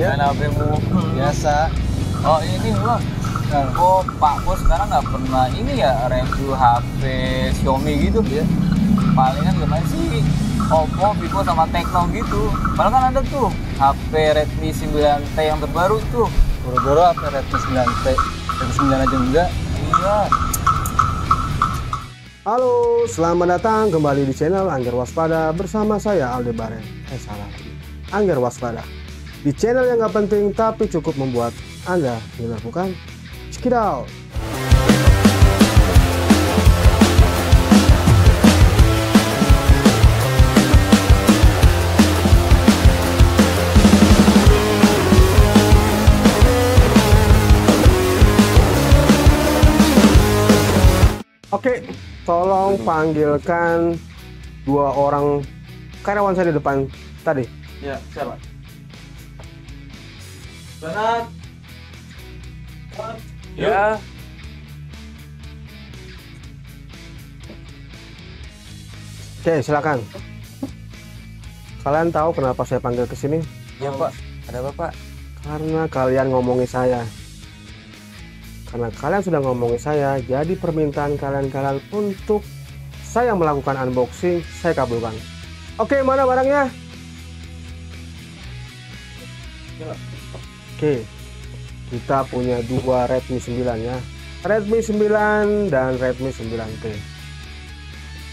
Ya. Main HP-mu biasa. Oh ini loh. Kok Pak Bos sekarang nggak pernah ini ya review HP Xiaomi gitu? Ya. Palingan gimana sih? Oppo, Vivo sama Tecno gitu. Padahal kan ada tuh HP Redmi 9T yang terbaru tuh. Boro-boro apa Redmi 9T? Redmi 9 aja enggak? Iya. Halo, selamat datang kembali di channel Angger Waspada bersama saya Aldebaran. Salah. Angger Waspada. Di channel yang nggak penting tapi cukup membuat Anda benar bukan? Check it out. Oke, tolong panggilkan dua orang karyawan saya di depan tadi. Ya, siapa? Benar. Ya. Oke, silakan. Kalian tahu kenapa saya panggil ke sini? Ya Pak. Ada apa Pak? Karena kalian ngomongi saya. Karena kalian sudah ngomongi saya, jadi permintaan kalian untuk saya melakukan unboxing, saya kabulkan. Oke, mana barangnya? Oke, kita punya dua Redmi 9 ya. Redmi 9 dan Redmi 9T.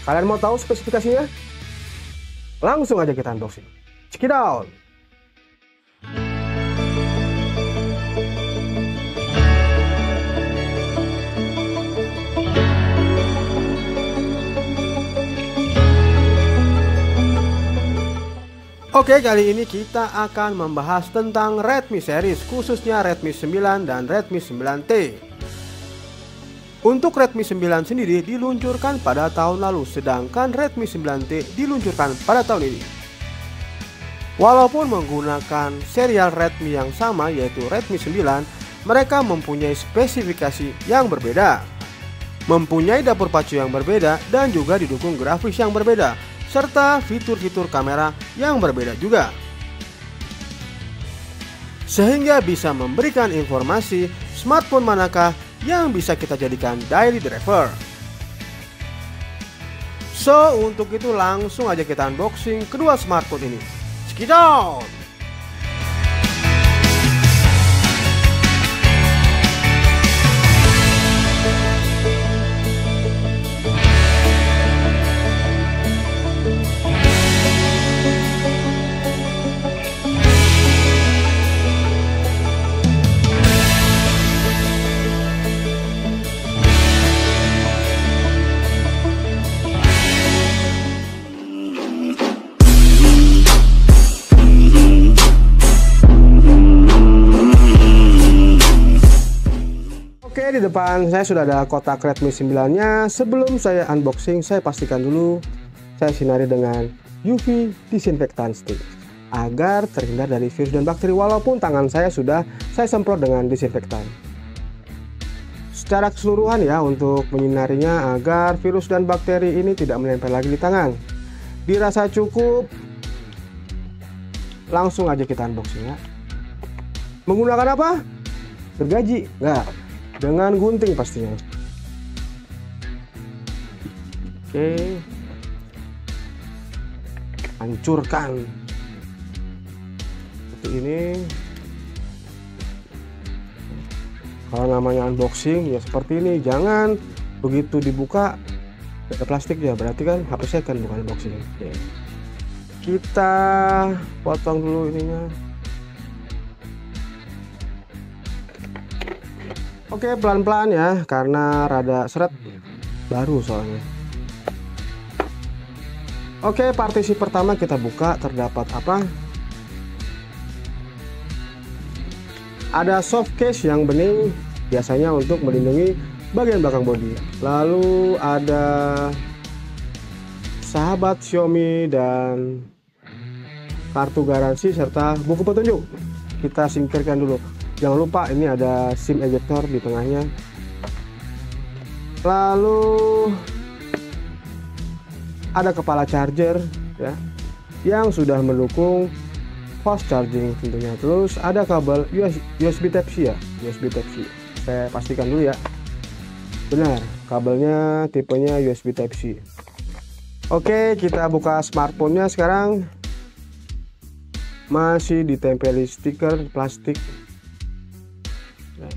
Kalian mau tahu spesifikasinya? Langsung aja kita unboxing. Check it out. Oke, kali ini kita akan membahas tentang Redmi series, khususnya Redmi 9 dan Redmi 9T. Untuk Redmi 9 sendiri diluncurkan pada tahun lalu, sedangkan Redmi 9T diluncurkan pada tahun ini. Walaupun menggunakan serial Redmi yang sama yaitu Redmi 9, mereka mempunyai spesifikasi yang berbeda, mempunyai dapur pacu yang berbeda, dan juga didukung grafis yang berbeda, serta fitur-fitur kamera yang berbeda juga, sehingga bisa memberikan informasi smartphone manakah yang bisa kita jadikan daily driver. So, untuk itu langsung aja kita unboxing kedua smartphone ini. Check it out! Oke, di depan saya sudah ada kotak Redmi 9-nya. Sebelum saya unboxing, saya pastikan dulu saya sinari dengan UV disinfektan stick agar terhindar dari virus dan bakteri, walaupun tangan saya sudah saya semprot dengan disinfektan. Secara keseluruhan ya, untuk menyinarinya agar virus dan bakteri ini tidak menempel lagi di tangan. Dirasa cukup, langsung aja kita unboxing ya. Menggunakan apa? Gergaji? Enggak. Dengan gunting pastinya. Oke, hancurkan seperti ini. Kalau namanya unboxing ya seperti ini, jangan begitu dibuka ada plastik ya, berarti kan HP second bukan unboxing. Oke. Kita potong dulu ininya. Oke, pelan-pelan ya, karena rada seret, baru soalnya. Oke, partisi pertama kita buka, terdapat apa? Ada soft case yang bening, biasanya untuk melindungi bagian belakang bodi. Lalu ada sahabat Xiaomi dan kartu garansi serta buku petunjuk. Kita singkirkan dulu. Jangan lupa ini ada SIM ejector di tengahnya. Lalu ada kepala charger ya, yang sudah mendukung fast charging tentunya. Terus ada kabel USB Type-C ya, USB Type-C. Saya pastikan dulu ya. Benar, kabelnya tipenya USB Type-C. Oke, kita buka smartphone-nya sekarang. Masih ditempeli stiker plastik. Nah,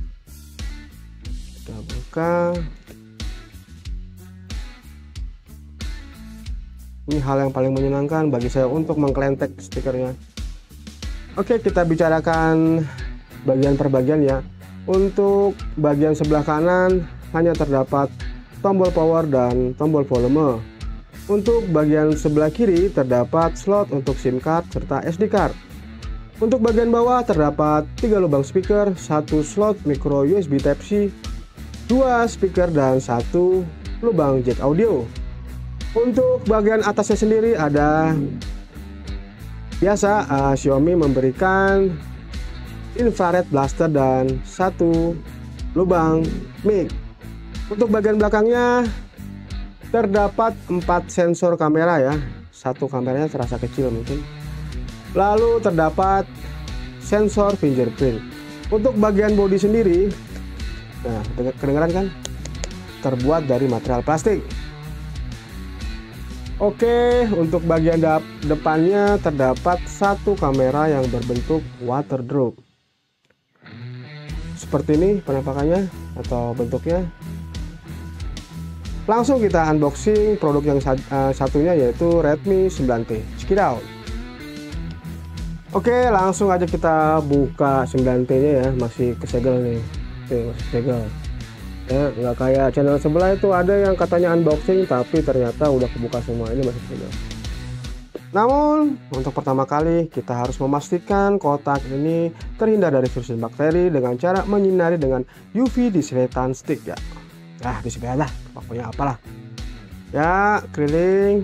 kita buka. Ini hal yang paling menyenangkan bagi saya untuk mengklentek stikernya. Oke, kita bicarakan bagian per bagian ya. Untuk bagian sebelah kanan hanya terdapat tombol power dan tombol volume. Untuk bagian sebelah kiri terdapat slot untuk SIM card serta SD card. Untuk bagian bawah terdapat 3 lubang speaker, 1 slot micro USB Type-C, 2 speaker dan 1 lubang jack audio. Untuk bagian atasnya sendiri ada biasa Xiaomi memberikan infrared blaster dan 1 lubang mic. Untuk bagian belakangnya terdapat 4 sensor kamera ya. Satu kameranya terasa kecil mungkin. Lalu terdapat sensor fingerprint. Untuk bagian bodi sendiri, nah kedengaran kan? Terbuat dari material plastik. Oke, untuk bagian depannya terdapat 1 kamera yang berbentuk water drop. Seperti ini penampakannya atau bentuknya. Langsung kita unboxing produk yang satunya yaitu Redmi 9T. Check it out. Oke, langsung aja kita buka 9T-nya ya, masih kesegel nih. Masih kesegel. Ya, nggak kayak channel sebelah itu ada yang katanya unboxing tapi ternyata udah kebuka semua. Ini masih segel. Namun untuk pertama kali kita harus memastikan kotak ini terhindar dari virus dan bakteri dengan cara menyinari dengan UV disinfektan stick ya. Disinfektan lah, pokoknya apalah. Ya, keliling.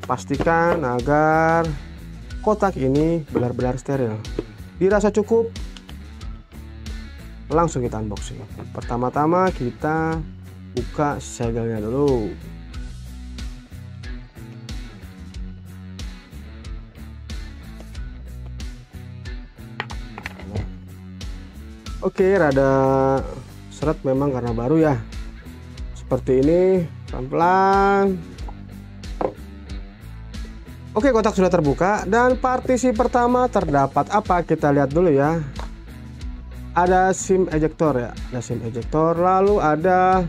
Pastikan agar kotak ini benar-benar steril. Dirasa cukup. Langsung kita unboxing. Pertama-tama kita buka segelnya dulu. Oke, rada seret memang karena baru ya. Seperti ini, pelan-pelan. Oke, kotak sudah terbuka dan partisi pertama terdapat apa? Kita lihat dulu ya. Ada SIM ejector ya, ada SIM ejector, lalu ada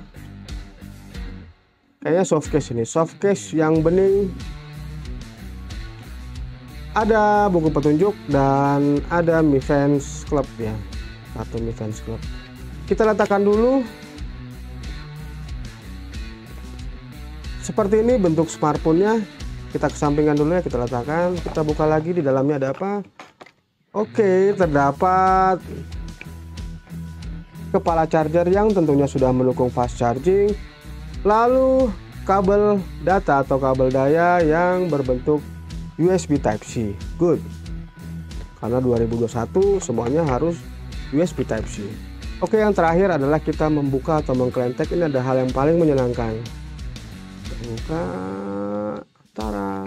kayaknya soft case ini, soft case yang bening. Ada buku petunjuk dan ada Mi Fans Club ya, satu Mi Fans Club. Kita letakkan dulu. Seperti ini bentuk smartphone-nya. Kita kesampingkan dulu ya, kita letakkan. Kita buka lagi, di dalamnya ada apa? Oke, terdapat kepala charger yang tentunya sudah mendukung fast charging. Lalu kabel data atau kabel daya yang berbentuk USB Type-C. Good. Karena 2021 semuanya harus USB Type-C. Oke, yang terakhir adalah kita membuka atau mengklentek. Ini ada hal yang paling menyenangkan. Buka. Tara.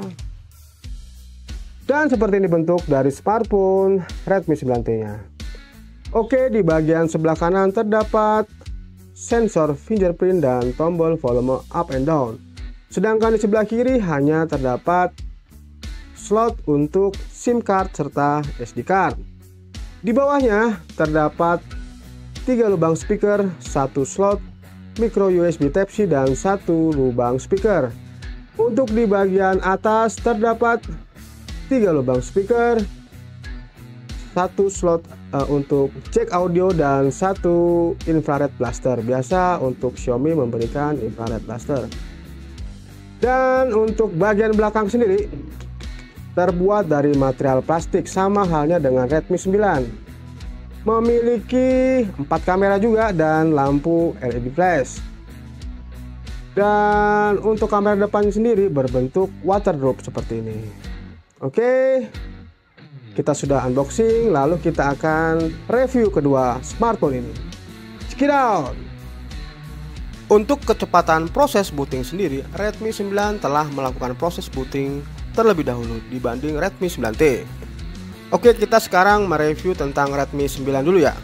Dan seperti ini bentuk dari smartphone Redmi 9T-nya. Oke, di bagian sebelah kanan terdapat sensor fingerprint dan tombol volume up and down. Sedangkan di sebelah kiri hanya terdapat slot untuk SIM card serta SD card. Di bawahnya terdapat 3 lubang speaker, 1 slot micro USB Type-C dan 1 lubang speaker. Untuk di bagian atas terdapat 3 lubang speaker, 1 slot untuk jack audio dan 1 infrared blaster. Biasa untuk Xiaomi memberikan infrared blaster. Dan untuk bagian belakang sendiri terbuat dari material plastik, sama halnya dengan Redmi 9. Memiliki 4 kamera juga dan lampu LED flash. Dan untuk kamera depan sendiri berbentuk water drop seperti ini. Oke, kita sudah unboxing, lalu kita akan review kedua smartphone ini. Check it out. Untuk kecepatan proses booting sendiri, Redmi 9 telah melakukan proses booting terlebih dahulu dibanding Redmi 9T. Oke, kita sekarang mereview tentang Redmi 9 dulu ya.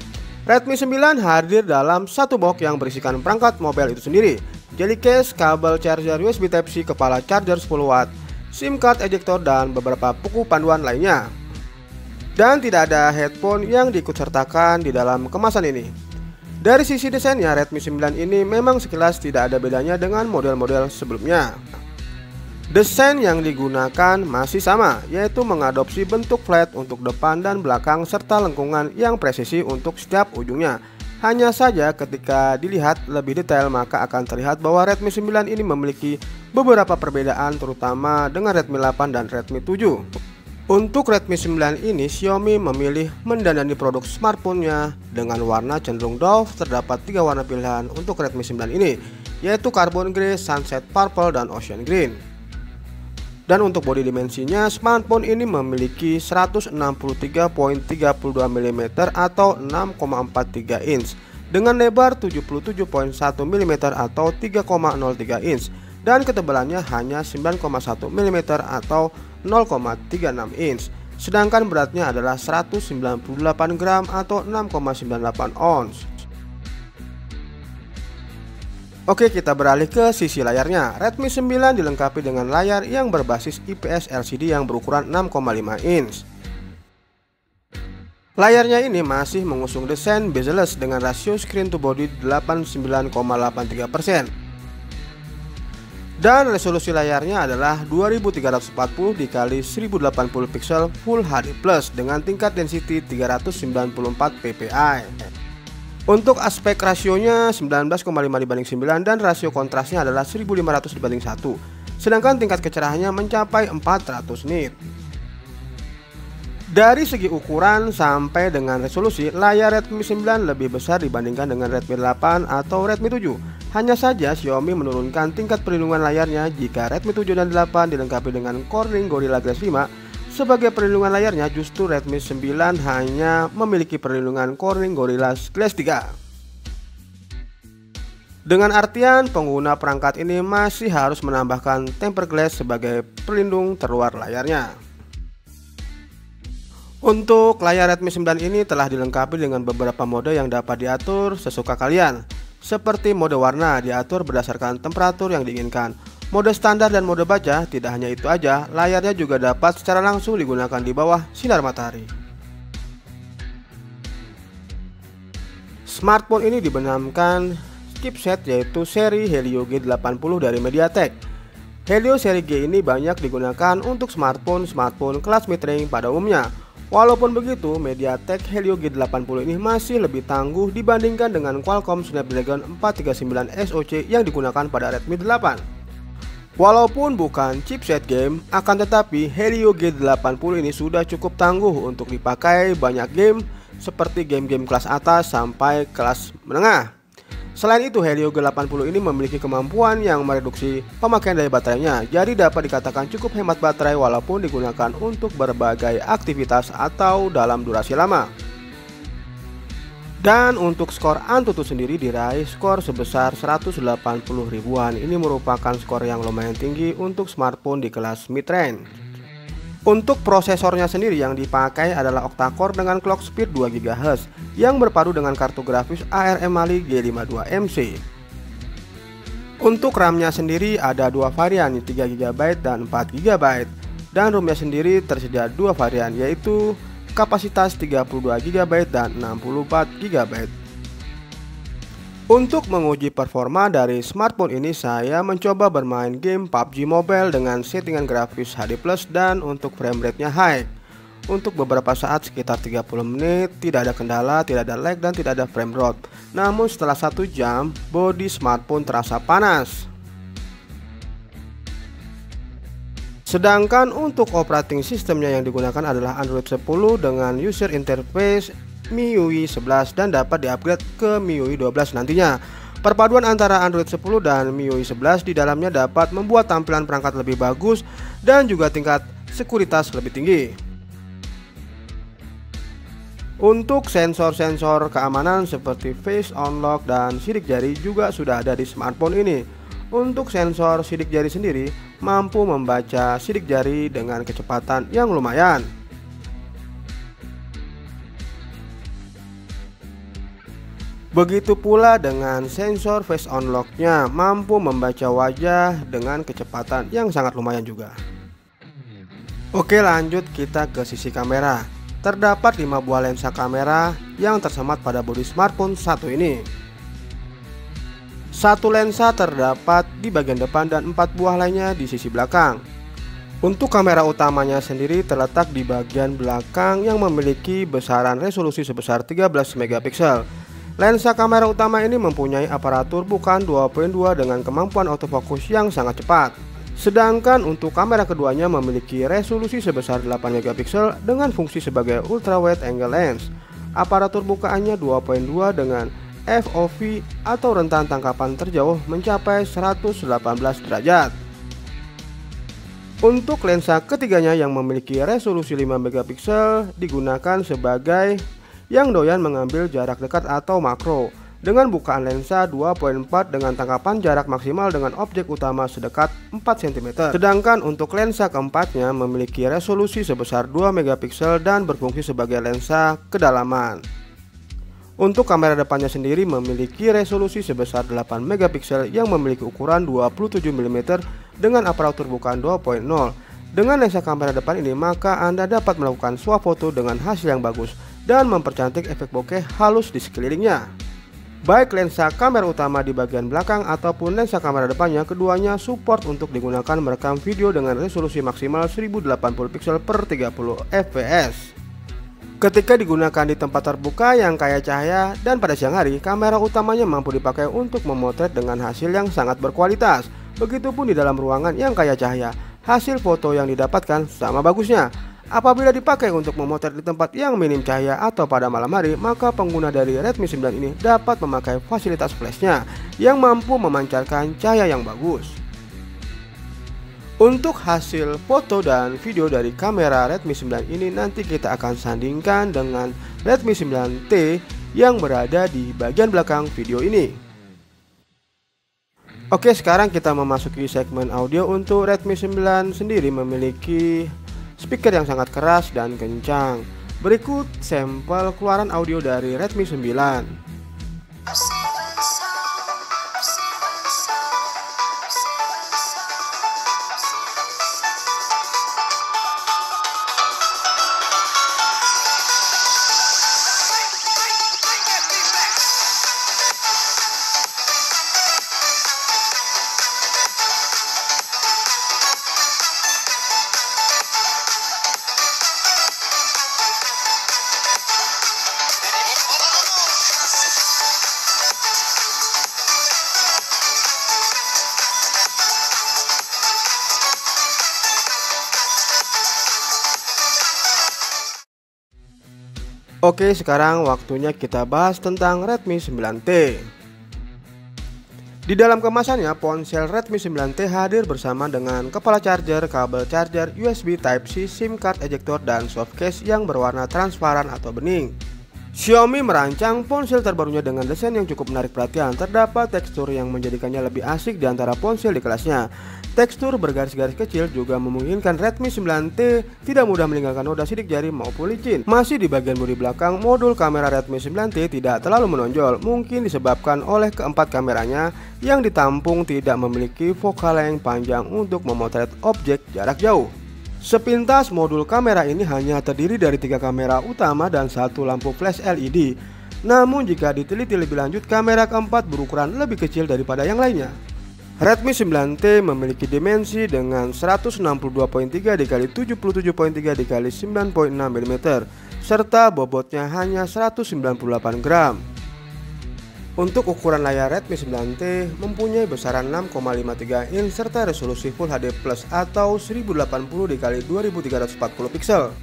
Redmi 9 hadir dalam satu box yang berisikan perangkat mobile itu sendiri, jelly case, kabel charger USB Type-C, kepala charger 10 watt, SIM card ejector, dan beberapa buku panduan lainnya. Dan tidak ada headphone yang diikutsertakan di dalam kemasan ini. Dari sisi desainnya, Redmi 9 ini memang sekilas tidak ada bedanya dengan model-model sebelumnya. Desain yang digunakan masih sama, yaitu mengadopsi bentuk flat untuk depan dan belakang serta lengkungan yang presisi untuk setiap ujungnya. Hanya saja ketika dilihat lebih detail maka akan terlihat bahwa Redmi 9 ini memiliki beberapa perbedaan, terutama dengan Redmi 8 dan Redmi 7. Untuk Redmi 9 ini, Xiaomi memilih mendandani produk smartphone-nya dengan warna cenderung doff. Terdapat 3 warna pilihan untuk Redmi 9 ini, yaitu Carbon Grey, Sunset Purple, dan Ocean Green. Dan untuk bodi dimensinya, smartphone ini memiliki 163.32 mm atau 6,43 inch dengan lebar 77.1 mm atau 3,03 inch dan ketebalannya hanya 9,1 mm atau 0,36 inch. Sedangkan beratnya adalah 198 gram atau 6,98 ons. Oke, kita beralih ke sisi layarnya. Redmi 9 dilengkapi dengan layar yang berbasis IPS LCD yang berukuran 6,5 inch. Layarnya ini masih mengusung desain bezel-less dengan rasio screen to body 89,83%. Dan resolusi layarnya adalah 2340 x 1080 pixel Full HD Plus dengan tingkat density 394 ppi. Untuk aspek rasionya 19,5 dibanding 9 dan rasio kontrasnya adalah 1500 dibanding 1. Sedangkan tingkat kecerahannya mencapai 400 nit. Dari segi ukuran sampai dengan resolusi, layar Redmi 9 lebih besar dibandingkan dengan Redmi 8 atau Redmi 7. Hanya saja Xiaomi menurunkan tingkat perlindungan layarnya jika Redmi 7 dan 8 dilengkapi dengan Corning Gorilla Glass 5. Sebagai perlindungan layarnya, justru Redmi 9 hanya memiliki perlindungan Corning Gorilla Glass 3. Dengan artian pengguna perangkat ini masih harus menambahkan tempered glass sebagai pelindung terluar layarnya. Untuk layar Redmi 9 ini telah dilengkapi dengan beberapa mode yang dapat diatur sesuka kalian. Seperti mode warna diatur berdasarkan temperatur yang diinginkan. Mode standar dan mode baca. Tidak hanya itu aja, layarnya juga dapat secara langsung digunakan di bawah sinar matahari. Smartphone ini dibenamkan chipset yaitu seri Helio G80 dari MediaTek. Helio seri G ini banyak digunakan untuk smartphone kelas mid-range pada umumnya. Walaupun begitu, MediaTek Helio G80 ini masih lebih tangguh dibandingkan dengan Qualcomm Snapdragon 439 SoC yang digunakan pada Redmi 8. Walaupun bukan chipset game, akan tetapi Helio G80 ini sudah cukup tangguh untuk dipakai banyak game seperti game-game kelas atas sampai kelas menengah. Selain itu, Helio G80 ini memiliki kemampuan yang mereduksi pemakaian daya baterainya, jadi dapat dikatakan cukup hemat baterai walaupun digunakan untuk berbagai aktivitas atau dalam durasi lama. Dan untuk skor Antutu sendiri diraih skor sebesar 180 ribuan. Ini merupakan skor yang lumayan tinggi untuk smartphone di kelas mid-range. Untuk prosesornya sendiri yang dipakai adalah octa-core dengan clock speed 2 GHz yang berpadu dengan kartu grafis ARM Mali G52MC. Untuk RAM-nya sendiri ada dua varian, 3 GB dan 4 GB. Dan ROM-nya sendiri tersedia dua varian, yaitu kapasitas 32 GB dan 64 GB. Untuk menguji performa dari smartphone ini, saya mencoba bermain game PUBG Mobile dengan settingan grafis HD+ dan untuk frame rate-nya high. Untuk beberapa saat sekitar 30 menit tidak ada kendala, tidak ada lag dan tidak ada frame drop. Namun setelah 1 jam, bodi smartphone terasa panas. Sedangkan untuk operating sistemnya yang digunakan adalah Android 10 dengan user interface MIUI 11 dan dapat di-upgrade ke MIUI 12 nantinya. Perpaduan antara Android 10 dan MIUI 11 di dalamnya dapat membuat tampilan perangkat lebih bagus dan juga tingkat sekuritas lebih tinggi. Untuk sensor-sensor keamanan seperti face unlock dan sidik jari juga sudah ada di smartphone ini. Untuk sensor sidik jari sendiri mampu membaca sidik jari dengan kecepatan yang lumayan. Begitu pula dengan sensor face unlock-nya mampu membaca wajah dengan kecepatan yang sangat lumayan juga. Oke, lanjut kita ke sisi kamera. Terdapat 5 buah lensa kamera yang tersemat pada bodi smartphone satu ini. Satu lensa terdapat di bagian depan dan 4 buah lainnya di sisi belakang. Untuk kamera utamanya sendiri terletak di bagian belakang yang memiliki besaran resolusi sebesar 13 megapiksel. Lensa kamera utama ini mempunyai aparatur bukan 2.2 dengan kemampuan autofocus yang sangat cepat. Sedangkan untuk kamera keduanya memiliki resolusi sebesar 8 megapiksel dengan fungsi sebagai ultra wide angle lens. Aparatur bukaannya 2.2 dengan FOV atau rentan tangkapan terjauh mencapai 118 derajat. Untuk lensa ketiganya yang memiliki resolusi 5 megapiksel digunakan sebagai yang doyan mengambil jarak dekat atau makro dengan bukaan lensa 2.4 dengan tangkapan jarak maksimal dengan objek utama sedekat 4 cm. Sedangkan untuk lensa keempatnya memiliki resolusi sebesar 2 megapiksel dan berfungsi sebagai lensa kedalaman. Untuk kamera depannya sendiri memiliki resolusi sebesar 8 megapiksel yang memiliki ukuran 27 mm dengan aparatur bukaan 2.0. Dengan lensa kamera depan ini maka Anda dapat melakukan swafoto dengan hasil yang bagus dan mempercantik efek bokeh halus di sekelilingnya. Baik lensa kamera utama di bagian belakang ataupun lensa kamera depannya, keduanya support untuk digunakan merekam video dengan resolusi maksimal 1080 pixel per 30 fps. Ketika digunakan di tempat terbuka yang kaya cahaya dan pada siang hari, kamera utamanya mampu dipakai untuk memotret dengan hasil yang sangat berkualitas. Begitupun di dalam ruangan yang kaya cahaya, hasil foto yang didapatkan sama bagusnya. Apabila dipakai untuk memotret di tempat yang minim cahaya atau pada malam hari, maka pengguna dari Redmi 9 ini dapat memakai fasilitas flashnya yang mampu memancarkan cahaya yang bagus. Untuk hasil foto dan video dari kamera Redmi 9 ini nanti kita akan sandingkan dengan Redmi 9T yang berada di bagian belakang video ini. Oke, sekarang kita memasuki segmen audio. Untuk Redmi 9 sendiri memiliki speaker yang sangat keras dan kencang. Berikut sampel keluaran audio dari Redmi 9. Oke, sekarang waktunya kita bahas tentang Redmi 9T. Di dalam kemasannya, ponsel Redmi 9T hadir bersama dengan kepala charger, kabel charger, USB Type-C, SIM card ejector, dan softcase yang berwarna transparan atau bening. Xiaomi merancang ponsel terbarunya dengan desain yang cukup menarik perhatian. Terdapat tekstur yang menjadikannya lebih asik di antara ponsel di kelasnya. Tekstur bergaris-garis kecil juga memungkinkan Redmi 9T tidak mudah meninggalkan noda sidik jari maupun licin. Masih di bagian bodi belakang, modul kamera Redmi 9T tidak terlalu menonjol, mungkin disebabkan oleh keempat kameranya yang ditampung tidak memiliki focal length panjang untuk memotret objek jarak jauh. Sepintas modul kamera ini hanya terdiri dari 3 kamera utama dan 1 lampu flash LED. Namun jika diteliti lebih lanjut, kamera keempat berukuran lebih kecil daripada yang lainnya. Redmi 9T memiliki dimensi dengan 162.3 x 77.3 x 9.6 mm serta bobotnya hanya 198 gram. Untuk ukuran layar Redmi 9T mempunyai besaran 6,53 inch serta resolusi Full HD Plus atau 1080 x 2340 pixel.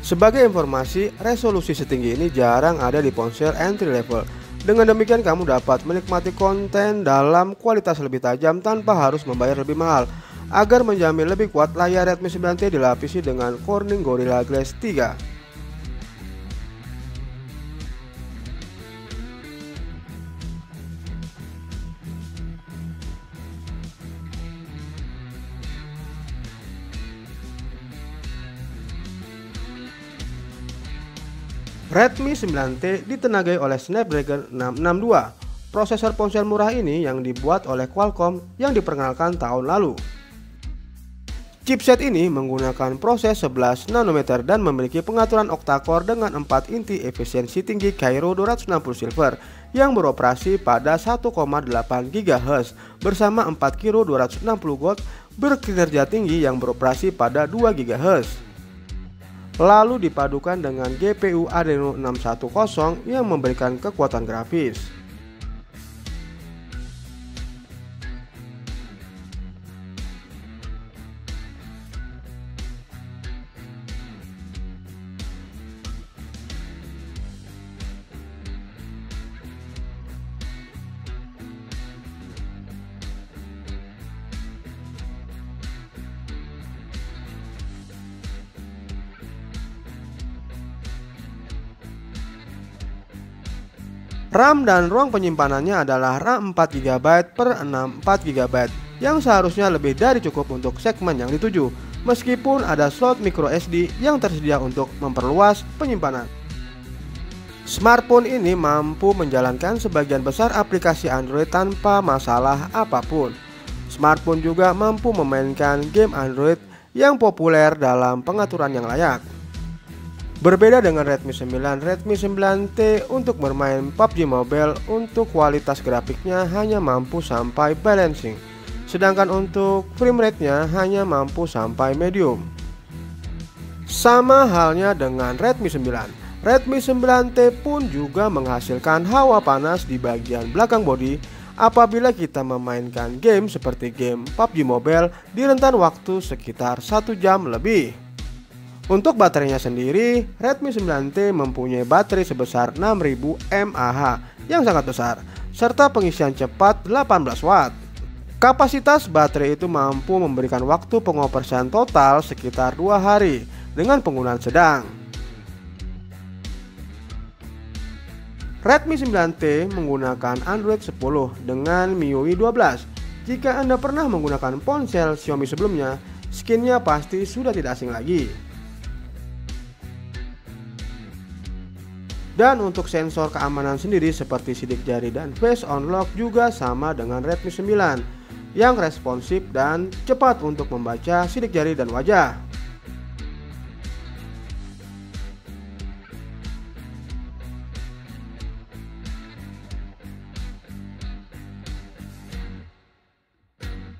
Sebagai informasi, resolusi setinggi ini jarang ada di ponsel entry level. Dengan demikian kamu dapat menikmati konten dalam kualitas lebih tajam tanpa harus membayar lebih mahal. Agar menjamin lebih kuat, layar Redmi 9T dilapisi dengan Corning Gorilla Glass 3. Redmi 9T ditenagai oleh Snapdragon 662. Prosesor ponsel murah ini yang dibuat oleh Qualcomm yang diperkenalkan tahun lalu. Chipset ini menggunakan proses 11 nanometer dan memiliki pengaturan octa-core dengan 4 inti efisiensi tinggi Kryo 260 Silver yang beroperasi pada 1,8 GHz bersama 4 Kryo 260 Gold berkinerja tinggi yang beroperasi pada 2 GHz. Lalu dipadukan dengan GPU Adreno 610 yang memberikan kekuatan grafis. RAM dan ruang penyimpanannya adalah RAM 4GB per 64GB yang seharusnya lebih dari cukup untuk segmen yang dituju, meskipun ada slot microSD yang tersedia untuk memperluas penyimpanan. Smartphone ini mampu menjalankan sebagian besar aplikasi Android tanpa masalah apapun. Smartphone juga mampu memainkan game Android yang populer dalam pengaturan yang layak. Berbeda dengan Redmi 9, Redmi 9T untuk bermain PUBG Mobile untuk kualitas grafiknya hanya mampu sampai balancing, sedangkan untuk frame rate-nya hanya mampu sampai medium. Sama halnya dengan Redmi 9. Redmi 9T pun juga menghasilkan hawa panas di bagian belakang bodi apabila kita memainkan game seperti game PUBG Mobile di rentan waktu sekitar 1 jam lebih. Untuk baterainya sendiri, Redmi 9T mempunyai baterai sebesar 6000 mAh yang sangat besar, serta pengisian cepat 18 watt. Kapasitas baterai itu mampu memberikan waktu pengoperasian total sekitar 2 hari dengan penggunaan sedang. Redmi 9T menggunakan Android 10 dengan MIUI 12. Jika Anda pernah menggunakan ponsel Xiaomi sebelumnya, skinnya pasti sudah tidak asing lagi. Dan untuk sensor keamanan sendiri seperti sidik jari dan face unlock juga sama dengan Redmi 9 yang responsif dan cepat untuk membaca sidik jari dan wajah.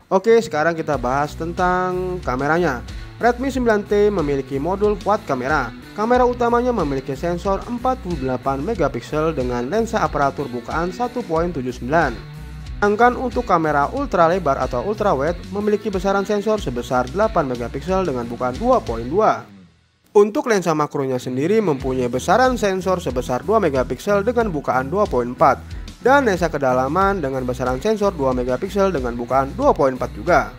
Oke, sekarang kita bahas tentang kameranya. Redmi 9T memiliki modul quad kamera. Kamera utamanya memiliki sensor 48 megapiksel dengan lensa aparatur bukaan 1.79. Sedangkan untuk kamera ultra lebar atau ultrawide memiliki besaran sensor sebesar 8 megapiksel dengan bukaan 2.2. Untuk lensa makronya sendiri mempunyai besaran sensor sebesar 2 megapiksel dengan bukaan 2.4 dan lensa kedalaman dengan besaran sensor 2 megapiksel dengan bukaan 2.4 juga.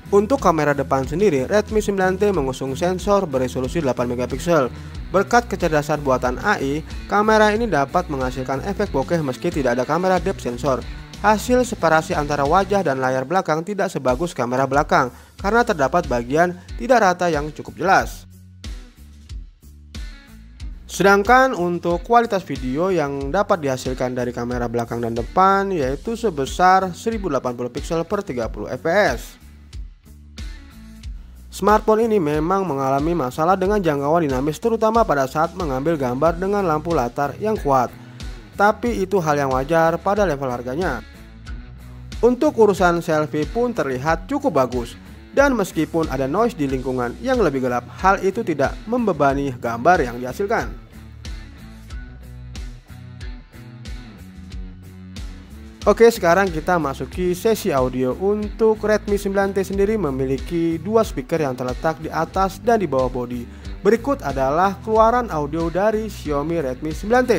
Untuk kamera depan sendiri, Redmi 9T mengusung sensor beresolusi 8 megapiksel. Berkat kecerdasan buatan AI, kamera ini dapat menghasilkan efek bokeh meski tidak ada kamera depth sensor. Hasil separasi antara wajah dan layar belakang tidak sebagus kamera belakang karena terdapat bagian tidak rata yang cukup jelas. Sedangkan untuk kualitas video yang dapat dihasilkan dari kamera belakang dan depan yaitu sebesar 1080 pixel per 30 fps. Smartphone ini memang mengalami masalah dengan jangkauan dinamis terutama pada saat mengambil gambar dengan lampu latar yang kuat. Tapi itu hal yang wajar pada level harganya. Untuk urusan selfie pun terlihat cukup bagus. Dan meskipun ada noise di lingkungan yang lebih gelap, hal itu tidak membebani gambar yang dihasilkan. Oke, sekarang kita masuki sesi audio. Untuk Redmi 9T sendiri memiliki dua speaker yang terletak di atas dan di bawah bodi. Berikut adalah keluaran audio dari Xiaomi Redmi 9T.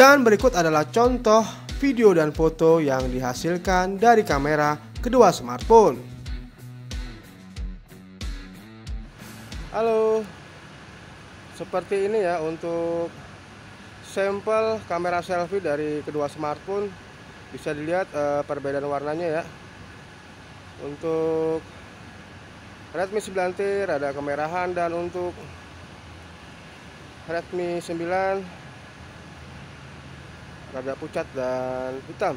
Dan berikut adalah contoh video dan foto yang dihasilkan dari kamera kedua smartphone. Halo, seperti ini ya untuk sampel kamera selfie dari kedua smartphone. Bisa dilihat perbedaan warnanya ya. Untuk Redmi 9T rada kemerahan, dan untuk Redmi 9 rada pucat dan hitam.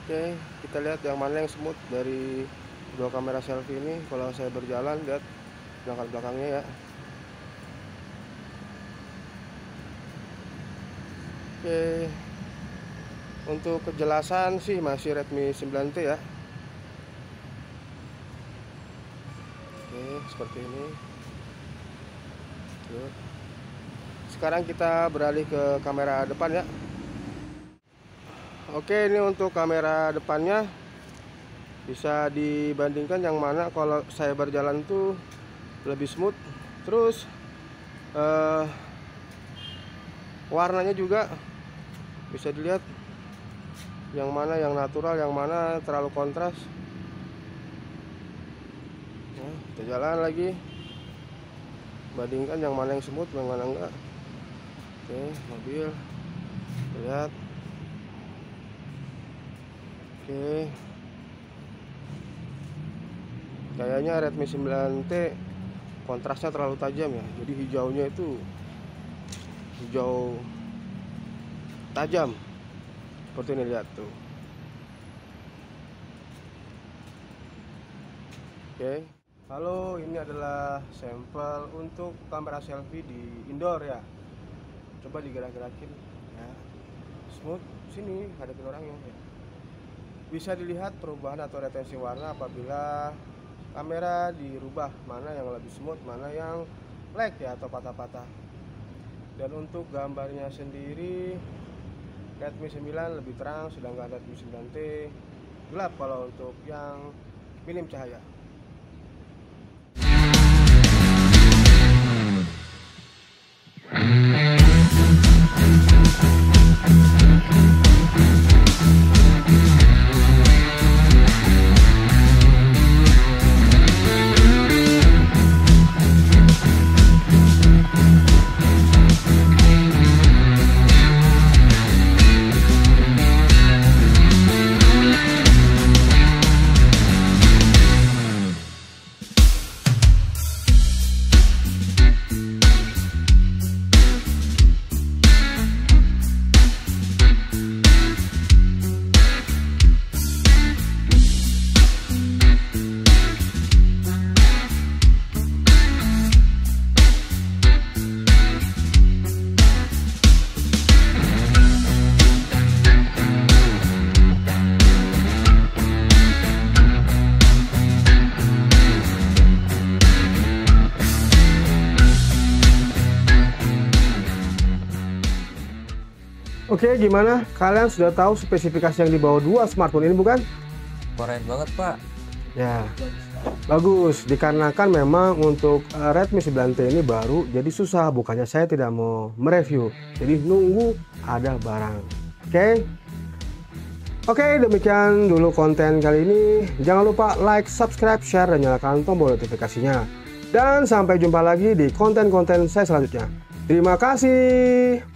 Oke, kita lihat yang mana yang smooth dari dua kamera selfie ini. Kalau saya berjalan, lihat belakang-belakangnya ya. Oke, untuk kejelasan sih masih Redmi 9T ya. Oke, seperti ini. Sekarang kita beralih ke kamera depan ya. Oke, ini untuk kamera depannya bisa dibandingkan yang mana kalau saya berjalan tuh lebih smooth. Terus warnanya juga bisa dilihat yang mana yang natural, yang mana terlalu kontras. Nah, kita jalan lagi, bandingkan yang mana yang smooth, yang mana enggak. Oke, mobil, lihat. Oke, kayaknya Redmi 9T kontrasnya terlalu tajam ya, jadi hijaunya itu hijau tajam seperti ini, lihat tuh. Oke, halo, ini adalah sampel untuk kamera selfie di indoor ya. Coba digerak-gerakin ya, smooth. Sini hadapin orangnya ya. Bisa dilihat perubahan atau retensi warna apabila kamera dirubah, mana yang lebih smooth, mana yang lag ya atau patah-patah. Dan untuk gambarnya sendiri Redmi 9 lebih terang, sedangkan Redmi 9T gelap kalau untuk yang minim cahaya. Oke, gimana? Kalian sudah tahu spesifikasi yang dibawa dua smartphone ini bukan? Keren banget Pak. Ya, bagus. Dikarenakan memang untuk Redmi 9T ini baru, jadi susah. Bukannya saya tidak mau mereview, jadi nunggu ada barang. Oke, demikian dulu konten kali ini. Jangan lupa like, subscribe, share, dan nyalakan tombol notifikasinya. Dan sampai jumpa lagi di konten-konten saya selanjutnya. Terima kasih.